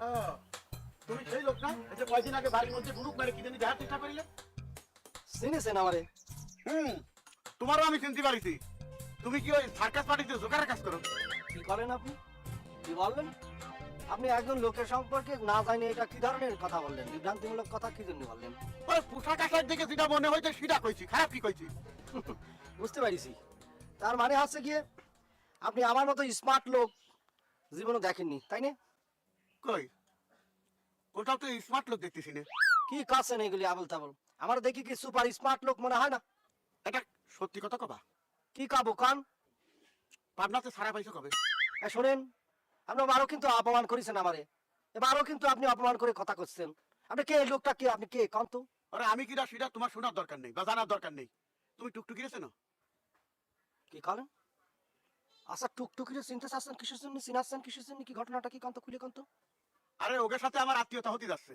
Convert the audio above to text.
আহ, তুমি সেই লোক না এই যে কয়দিন আগে বাড়ির মধ্যে গ্রুপ মেরে কি জানি দেখার চেষ্টা করিলে? চিনেছেন আমারে? তোমারও আমি চিনতে পারিছি। তুমি কি ওই সার্কাস পার্টিতে জোকারের কাজ করো? কি করেন আপনি? কি বললেন? আপনি একজন লোকের সম্পর্কে না জানি এটা কি ধরনের কথা বললেন? বিভ্রান্তিমূলক কথা কি জন্য বললেন? ওই পোশাক আশাক দেখে যেটা মনে হয়েছে সেটা কইছি, খারাপ কি কইছি? বুঝতে পারিছি। তার মানে হচ্ছে গিয়ে আপনি আমার মতো স্মার্ট লোক জীবনে দেখেননি, তাই না? কই কোথাও তো স্মার্ট লোক দেখতেছি না। কি কাছেন এগুলি আবল তাবল? আমার দেখি কি সুপার স্মার্ট লোক মনে হয় না? এটা সত্যি কথা কবা? কি কাবো কান? পাবনাতে সারা পাইছো কবে? শোনেন, আপনি আরো কিন্তু অপমান করেছেন আমারে। এবারও কিন্তু আপনি অপমান করে কথা করছেন। আপনি কে? এই লোকটা কে? আপনি কে কন্ত? আরে আমি কিরা সেটা তোমার শোনার দরকার নেই বা জানার দরকার নেই। তুমি টুকটুকি রেছো না? কি করেন? আচ্ছা, টুকটুকিরে চিনতে চাচ্ছেন কিসের জন্য? চিনাচ্ছেন কিসের জন্য? কি ঘটনাটা কি কন্ত? খুলে কন্ত। আরে ওদের সাথে আমার আত্মীয়তা হতে যাচ্ছে।